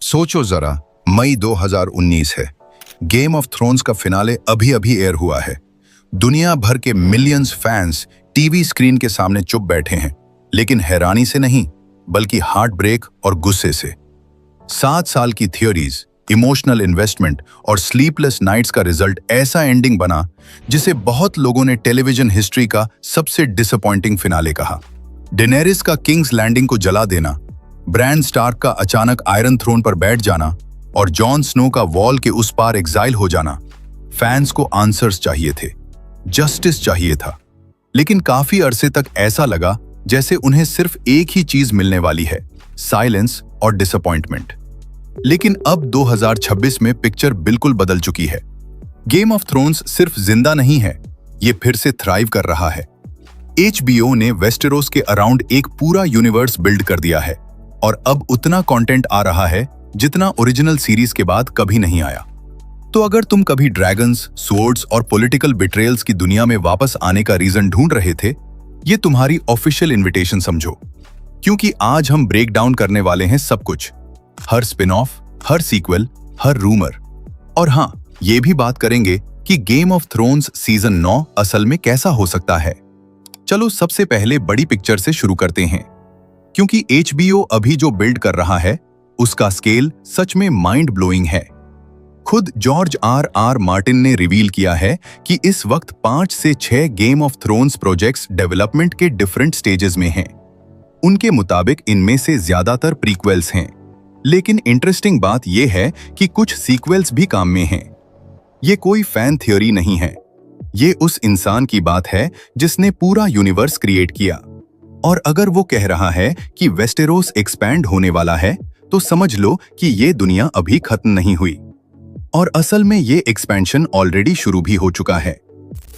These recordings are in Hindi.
सोचो जरा, मई 2019 है। गेम ऑफ थ्रोन्स का फिनाले अभी अभी एयर हुआ है। दुनिया भर के मिलियंस फैंस टीवी स्क्रीन के सामने चुप बैठे हैं, लेकिन हैरानी से नहीं, बल्कि हार्ट ब्रेक और गुस्से से। 7 साल की थियोरीज, इमोशनल इन्वेस्टमेंट और स्लीपलेस नाइट्स का रिजल्ट ऐसा एंडिंग बना जिसे बहुत लोगों ने टेलीविजन हिस्ट्री का सबसे डिसअपॉइंटिंग फिनाले कहा। डेनेरिस का किंग्स लैंडिंग को जला देना, ब्रैन स्टार्क का अचानक आयरन थ्रोन पर बैठ जाना और जॉन स्नो का वॉल के उस पार एग्जाइल हो जाना। फैंस को आंसर्स चाहिए थे, जस्टिस चाहिए था, लेकिन काफी अरसे तक ऐसा लगा जैसे उन्हें सिर्फ एक ही चीज मिलने वाली है, साइलेंस और डिसअपॉइंटमेंट। लेकिन अब 2026 में पिक्चर बिल्कुल बदल चुकी है। गेम ऑफ थ्रोन्स सिर्फ जिंदा नहीं है, ये फिर से थ्राइव कर रहा है। HBO ने वेस्टेरोस के अराउंड एक पूरा यूनिवर्स बिल्ड कर दिया है और अब उतना कंटेंट आ रहा है जितना ओरिजिनल सीरीज के बाद कभी नहीं आया। तो अगर तुम कभी ड्रैगन्स, स्वॉर्ड्स और पॉलिटिकल बिट्रेयल्स की दुनिया में वापस आने का रीजन ढूंढ रहे थे, ये तुम्हारी ऑफिशियल इनविटेशन समझो, क्योंकि आज हम ब्रेक डाउन करने वाले हैं सब कुछ, हर स्पिन ऑफ, हर सीक्वल, हर रूमर, और हाँ, ये भी बात करेंगे कि गेम ऑफ थ्रोन्स सीजन 9 असल में कैसा हो सकता है। चलो सबसे पहले बड़ी पिक्चर से शुरू करते हैं, क्योंकि HBO अभी जो बिल्ड कर रहा है उसका स्केल सच में माइंड ब्लोइंग है। खुद जॉर्ज R.R. मार्टिन ने रिवील किया है कि इस वक्त 5 से 6 game of thrones projects development के डिफरेंट स्टेजेस में हैं। उनके मुताबिक इनमें से ज्यादातर प्रीक्वेल्स हैं, लेकिन इंटरेस्टिंग बात यह है कि कुछ सीक्वल्स भी काम में हैं। ये कोई फैन थ्योरी नहीं है, ये उस इंसान की बात है जिसने पूरा यूनिवर्स क्रिएट किया। और अगर वो कह रहा है कि वेस्टेरोस एक्सपैंड होने वाला है, तो समझ लो कि ये दुनिया अभी खत्म नहीं हुई। और असल में ये एक्सपेंशन ऑलरेडी शुरू भी हो चुका है,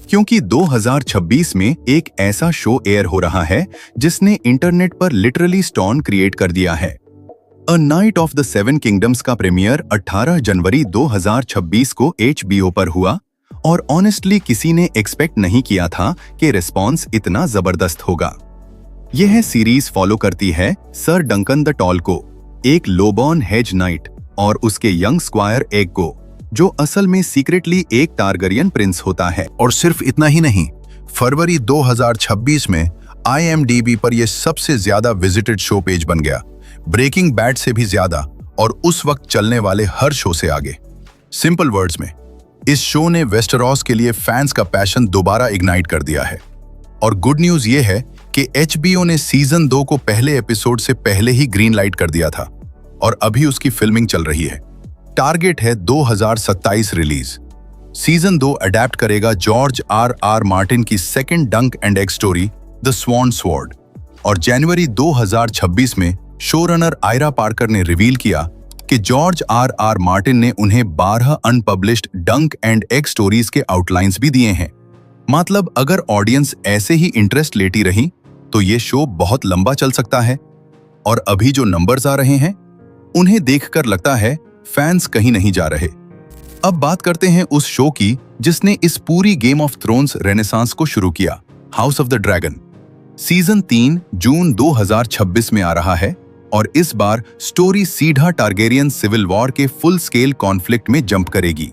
क्योंकि 2026 में एक ऐसा शो एयर हो रहा है जिसने इंटरनेट पर लिटरली स्टॉर्म क्रिएट कर दिया है। A night of the 7 kingdoms का प्रीमियर 18 जनवरी 2026 को HBO पर हुआ, और ऑनेस्टली किसी ने एक्सपेक्ट नहीं किया था कि रिस्पॉन्स इतना जबरदस्त होगा। यह सीरीज फॉलो करती है सर डंकन द टॉल को, एक लोबॉर्न हेज नाइट, और उसके यंग स्क्वायर एग को, जो असल में सीक्रेटली एक टारगरियन प्रिंस होता है। और सिर्फ इतना ही नहीं, फरवरी 2026 में IMDb पर यह सबसे ज्यादा विजिटेड शो पेज बन गया, ब्रेकिंग बैड से भी ज्यादा और उस वक्त चलने वाले हर शो से आगे। सिंपल वर्ड्स में, इस शो ने वेस्टेरोस के लिए फैंस का पैशन दोबारा इग्नाइट कर दिया है। और गुड न्यूज ये है कि HBO ने सीजन 2 को पहले एपिसोड से पहले ही ग्रीन लाइट कर दिया था और अभी उसकी फिल्मिंग चल रही है। टारगेट है 2027 रिलीज। सीजन 2 अडेप्ट करेगा जॉर्ज R.R. मार्टिन की सेकंड डंक and egg story the sworn sword, और जनवरी 2026 में शोरनर आयरा पार्कर ने रिवील किया कि जॉर्ज R.R. मार्टिन ने उन्हें 12 अनपब्लिश्ड डंक एंड एग स्टोरीज के आउटलाइंस भी दिए हैं। मतलब अगर ऑडियंस ऐसे ही इंटरेस्ट लेती रही तो ये शो बहुत लंबा चल सकता है। और अभी जो नंबर्स आ रहे हैं, उन्हें देखकर लगता है फैंस कहीं नहीं जा रहे। अब बात करते हैं उस शो की जिसने इस पूरी गेम ऑफ थ्रोन्स रेनेसांस को शुरू किया, house of the dragon. Season 3 जून 2026 में आ रहा है, और इस बार स्टोरी सीधा टारगेरियन सिविल वॉर के फुल स्केल कॉन्फ्लिक्ट में जंप करेगी।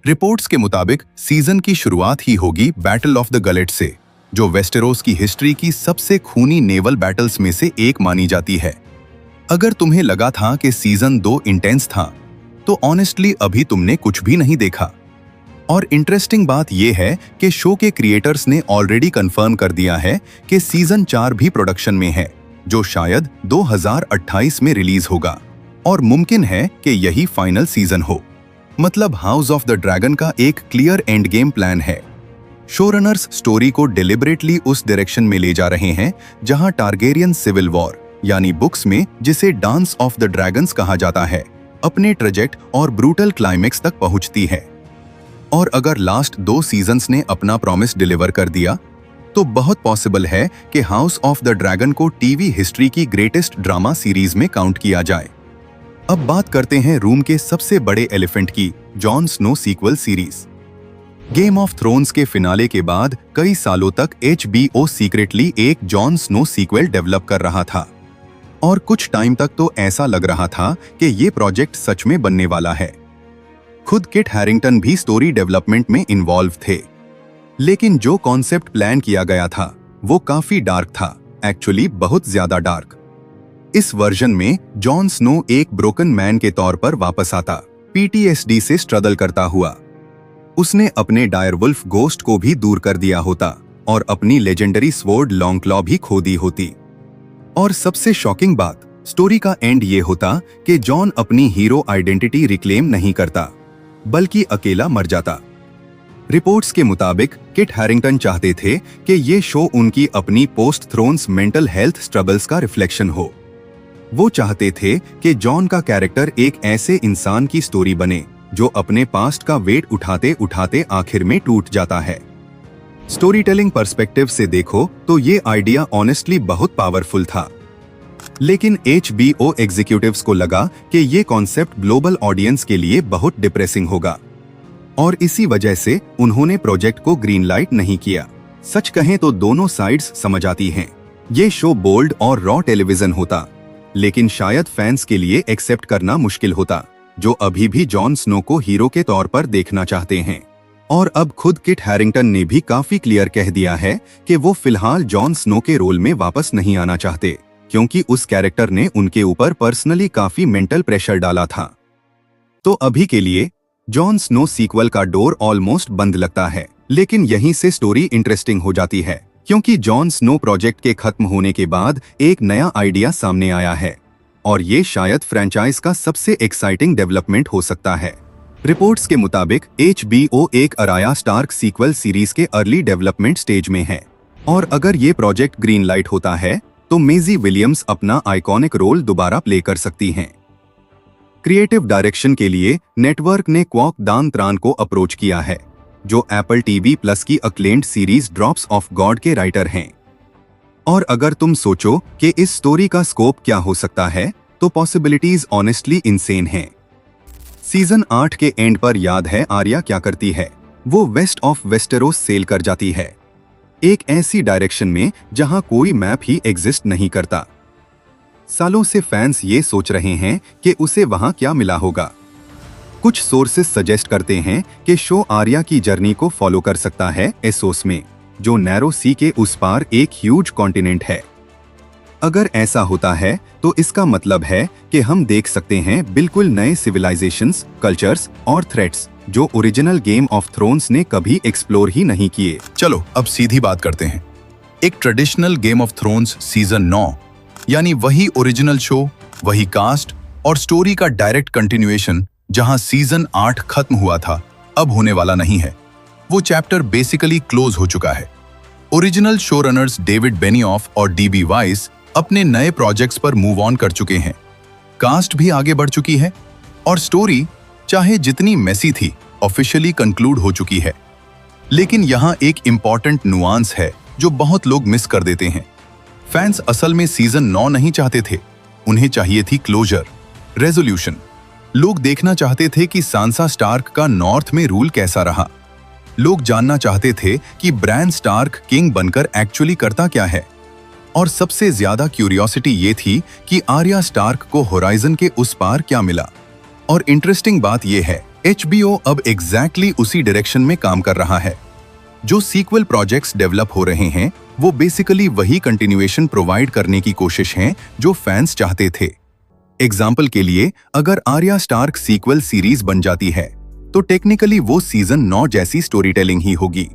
रिपोर्ट्स के मुताबिक सीजन की शुरुआत ही होगी बैटल ऑफ द गलेट से, जो वेस्टेरोस की हिस्ट्री की सबसे खूनी नेवल बैटल्स में से एक मानी जाती है। अगर तुम्हें लगा था कि सीजन 2 इंटेंस था, तो ऑनेस्टली अभी तुमने कुछ भी नहीं देखा। और इंटरेस्टिंग बात यह है कि शो के क्रिएटर्स ने ऑलरेडी कंफर्म कर दिया है कि सीजन 4 भी प्रोडक्शन में है, जो शायद 2028 में रिलीज होगा, और मुमकिन है कि यही फाइनल सीजन हो। मतलब हाउस ऑफ द ड्रैगन का एक क्लियर एंड गेम प्लान है। शोरनर्स स्टोरी को डिलिबरेटली उस डायरेक्शन में ले जा रहे हैं जहां टारगेरियन सिविल वॉर, यानी बुक्स में जिसे डांस ऑफ द ड्रैगन्स कहा जाता है, अपने ट्रेजेक्ट और ब्रूटल क्लाइमेक्स तक पहुंचती है। और अगर लास्ट 2 सीजन्स ने अपना प्रॉमिस डिलीवर कर दिया, तो बहुत पॉसिबल है कि हाउस ऑफ द ड्रैगन को टीवी हिस्ट्री की ग्रेटेस्ट ड्रामा सीरीज में काउंट किया जाए। अब बात करते हैं रूम के सबसे बड़े एलिफेंट की, Jon Snow sequel series. Game of thrones के फिनाले के बाद कई सालों तक HBO सीक्रेटली एक जॉन स्नो सीक्वल डेवलप कर रहा था। और कुछ टाइम तक तो ऐसा लग रहा था कि ये प्रोजेक्ट सच में बनने वाला है। खुद किट हैरिंगटन भी स्टोरी डेवलपमेंट में इन्वॉल्व थे, लेकिन जो कॉन्सेप्ट प्लान किया गया था वो काफी डार्क था, एक्चुअली बहुत ज्यादा डार्क। इस वर्जन में जॉन स्नो एक ब्रोकन मैन के तौर पर वापस आता, पीटीएसडी से स्ट्रगल करता हुआ। उसने अपने डायरवुल्फ गोस्ट को भी दूर कर दिया होता और अपनी लेजेंडरी स्वॉर्ड लॉन्ग क्लॉ भी खो दी होती। और सबसे शॉकिंग बात, स्टोरी का एंड ये होता कि जॉन अपनी हीरो आइडेंटिटी रिक्लेम नहीं करता, बल्कि अकेला मर जाता। रिपोर्ट्स के मुताबिक किट हैरिंगटन चाहते थे कि ये शो उनकी अपनी post thrones mental health struggles का रिफ्लेक्शन हो। वो चाहते थे कि जॉन का कैरेक्टर एक ऐसे इंसान की स्टोरी बने जो अपने पास्ट का वेट उठाते उठाते आखिर में टूट जाता है। स्टोरी टेलिंग पर्सपेक्टिव से देखो तो ये आइडिया ऑनेस्टली बहुत पावरफुल था, लेकिन HBO एग्जीक्यूटिव्स को लगा कि ये कॉन्सेप्ट ग्लोबल ऑडियंस के लिए बहुत डिप्रेसिंग होगा और इसी वजह से उन्होंने प्रोजेक्ट को ग्रीन लाइट नहीं किया। सच कहें तो दोनों साइड्स समझ आती हैं। ये शो बोल्ड और रॉ टेलीविजन होता, लेकिन शायद फैंस के लिए एक्सेप्ट करना मुश्किल होता, जो अभी भी जॉन स्नो को हीरो के तौर पर देखना चाहते हैं। और अब खुद किट हैरिंगटन ने भी काफी क्लियर कह दिया है कि वो फिलहाल जॉन स्नो के रोल में वापस नहीं आना चाहते, क्योंकि उस कैरेक्टर ने उनके ऊपर पर्सनली काफी मेंटल प्रेशर डाला था। तो अभी के लिए जॉन स्नो सीक्वल का डोर ऑलमोस्ट बंद लगता है, लेकिन यहीं से स्टोरी इंटरेस्टिंग हो जाती है, क्योंकि जॉन स्नो प्रोजेक्ट के खत्म होने के बाद एक नया आइडिया सामने आया है और ये शायद फ्रेंचाइज का सबसे एक्साइटिंग डेवलपमेंट हो सकता है। रिपोर्ट्स के मुताबिक HBO एक अराया स्टार्क सीक्वल सीरीज के अर्ली डेवलपमेंट स्टेज में है और अगर ये प्रोजेक्ट ग्रीन लाइट होता है तो मेजी विलियम्स अपना आइकॉनिक रोल दोबारा प्ले कर सकती हैं। क्रिएटिव डायरेक्शन के लिए नेटवर्क ने क्वॉक दान त्रान को अप्रोच किया है, जो एप्पल TV+ की acclaimed series drops of God के राइटर हैं। और अगर तुम सोचो कि इस स्टोरी का स्कोप क्या हो सकता है, तो पॉसिबिलिटीज ऑनेस्टली इनसेन हैं। सीजन 8 के एंड पर याद है आर्या क्या करती है? वो वेस्ट ऑफ वेस्टेरोस सेल कर जाती है, एक ऐसी डायरेक्शन में जहां कोई मैप ही एग्जिस्ट नहीं करता। सालों से फैंस ये सोच रहे हैं कि उसे वहां क्या मिला होगा। कुछ सोर्सेस सजेस्ट करते हैं कि शो आर्या की जर्नी को फॉलो कर सकता है एसोस में, जो नैरो सी के उस पार एक ह्यूज कॉन्टिनेंट है। अगर ऐसा होता है तो इसका मतलब है कि हम देख सकते हैं बिल्कुल नए सिविलाइजेशंस, कल्चर्स और थ्रेट्स जो ओरिजिनल गेम ऑफ थ्रोन्स ने कभी एक्सप्लोर ही नहीं किए। चलो अब सीधी बात करते हैं। एक traditional game of thrones season 9, यानी वही ओरिजिनल शो, वही कास्ट और स्टोरी का डायरेक्ट कंटिन्यूएशन जहां सीजन 8 खत्म हुआ था, अब होने वाला नहीं है। वो चैप्टर बेसिकली क्लोज हो चुका है। ओरिजिनल शो रनर्स डेविड बेनियॉफ और DB वाइस अपने नए प्रोजेक्ट्स पर मूव ऑन कर चुके हैं। कास्ट भी आगे बढ़ चुकी है और स्टोरी चाहे जितनी मेसी थी ऑफिशियली कंक्लूड हो चुकी है। लेकिन यहाँ एक इंपॉर्टेंट नुआंस है जो बहुत लोग मिस कर देते हैं। फैंस असल में सीजन 9 नहीं चाहते थे, उन्हें चाहिए थी क्लोजर, रेजोल्यूशन। लोग देखना चाहते थे कि सांसा स्टार्क का नॉर्थ में रूल कैसा रहा। लोग जानना चाहते थे कि ब्रैन स्टार्क किंग बनकर एक्चुअली करता क्या है। और सबसे ज्यादा क्यूरियोसिटी ये थी कि आर्या स्टार्क को होराइजन के उस पार क्या मिला। और इंटरेस्टिंग बात यह है, HBO अब एग्जैक्टली उसी डायरेक्शन में काम कर रहा है। जो सीक्वल प्रोजेक्ट्स डेवलप हो रहे हैं वो बेसिकली वही कंटिन्यूएशन प्रोवाइड करने की कोशिश है जो फैंस चाहते थे। एग्जाम्पल के लिए, अगर आर्या स्टार्क सीक्वल सीरीज बन जाती है तो टेक्निकली वो सीजन 9 जैसी स्टोरी टेलिंग ही होगी,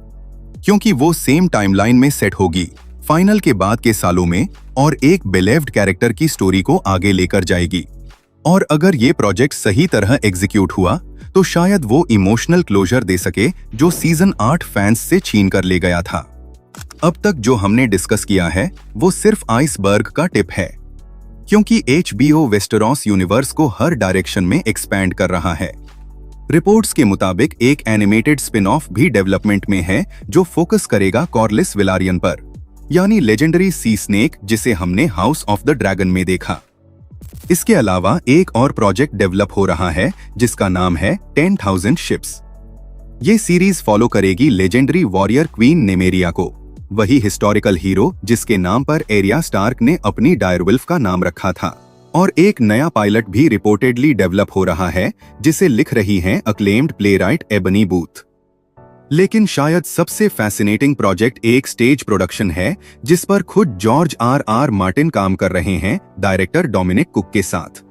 क्योंकि वो सेम टाइमलाइन में सेट होगी, फाइनल के बाद के सालों में, और एक बिलीव्ड कैरेक्टर की स्टोरी को आगे लेकर जाएगी। और अगर ये प्रोजेक्ट सही तरह एग्जीक्यूट हुआ तो शायद वो इमोशनल क्लोजर दे सके जो सीजन 8 फैंस से छीन कर ले गया था। अब तक जो हमने डिस्कस किया है वो सिर्फ आइसबर्ग का टिप है, क्योंकि HBO वेस्टेरोस यूनिवर्स को हर डायरेक्शन में एक्सपैंड कर रहा है। रिपोर्ट्स के मुताबिक एक एनिमेटेड स्पिन ऑफ भी डेवलपमेंट में है जो फोकस करेगा कॉर्लिस वेलारियन पर, यानी लेजेंडरी सी स्नेक जिसे हमने हाउस ऑफ द ड्रैगन में देखा। इसके अलावा एक और प्रोजेक्ट डेवलप हो रहा है जिसका नाम है 10,000 शिप्स। ये सीरीज फॉलो करेगी लेजेंडरी वॉरियर क्वीन नेमेरिया को, वही हिस्टोरिकल हीरो जिसके नाम पर एरिया स्टार्क ने अपनी डायरवुल्फ का नाम रखा था। और एक नया पायलट भी रिपोर्टेडली डेवलप हो रहा है जिसे लिख रही हैं अक्लेम्ड प्लेराइट एबनी बूथ। लेकिन शायद सबसे फैसिनेटिंग प्रोजेक्ट एक स्टेज प्रोडक्शन है जिस पर खुद जॉर्ज R.R. मार्टिन काम कर रहे हैं डायरेक्टर डोमिनिक कुक के साथ।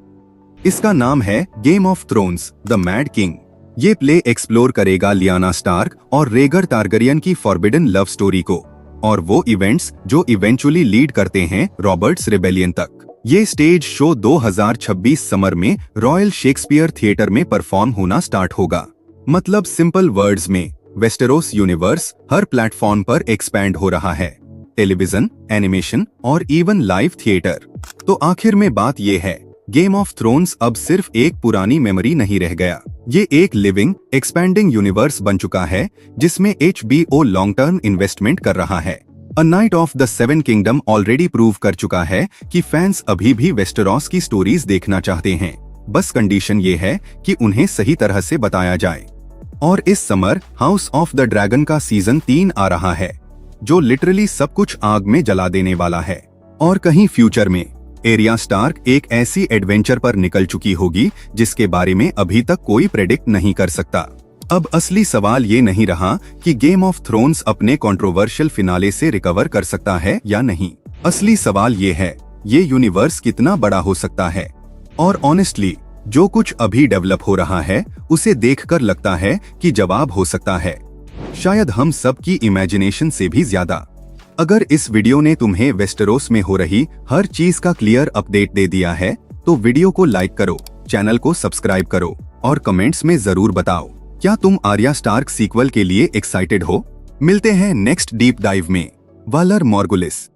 इसका नाम है game of thrones the mad king. ये प्ले एक्सप्लोर करेगा लियाना स्टार्क और रेगर टारगरियन की फॉरबिडन लव स्टोरी को और वो इवेंट्स जो इवेंचुअली लीड करते हैं रॉबर्ट्स रिबेलियन तक। ये स्टेज शो 2026 समर में रॉयल शेक्सपियर थिएटर में परफॉर्म होना स्टार्ट होगा। मतलब सिंपल वर्ड्स में वेस्टेरोस यूनिवर्स हर प्लेटफॉर्म पर एक्सपैंड हो रहा है, टेलीविजन, एनिमेशन और इवन लाइव थिएटर। तो आखिर में बात ये है, गेम ऑफ थ्रोन्स अब सिर्फ एक पुरानी मेमोरी नहीं रह गया। ये एक लिविंग, एक्सपैंडिंग यूनिवर्स बन चुका है जिसमें HBO लॉन्ग टर्म इन्वेस्टमेंट कर रहा है। A night of the seven kingdom already prove कर चुका है कि फैंस अभी भी वेस्टेरोस की स्टोरीज देखना चाहते हैं। बस कंडीशन ये है कि उन्हें सही तरह से बताया जाए। और इस summer house of the dragon का सीजन 3 आ रहा है जो लिटरली सब कुछ आग में जला देने वाला है। और कहीं फ्यूचर में एरिया स्टार्क एक ऐसी एडवेंचर पर निकल चुकी होगी जिसके बारे में अभी तक कोई प्रेडिक्ट नहीं कर सकता। अब असली सवाल ये नहीं रहा कि गेम ऑफ थ्रोन्स अपने कंट्रोवर्शियल फिनाले से रिकवर कर सकता है या नहीं। असली सवाल ये है, ये यूनिवर्स कितना बड़ा हो सकता है। और ऑनेस्टली जो कुछ अभी डेवलप हो रहा है उसे देखकर लगता है कि जवाब हो सकता है शायद हम सब की इमेजिनेशन से भी ज्यादा। अगर इस वीडियो ने तुम्हें वेस्टेरोस में हो रही हर चीज का क्लियर अपडेट दे दिया है तो वीडियो को लाइक करो, चैनल को सब्सक्राइब करो और कमेंट्स में जरूर बताओ क्या तुम आर्या स्टार्क सीक्वल के लिए एक्साइटेड हो। मिलते हैं नेक्स्ट डीप डाइव में। वालर मॉर्गुलिस।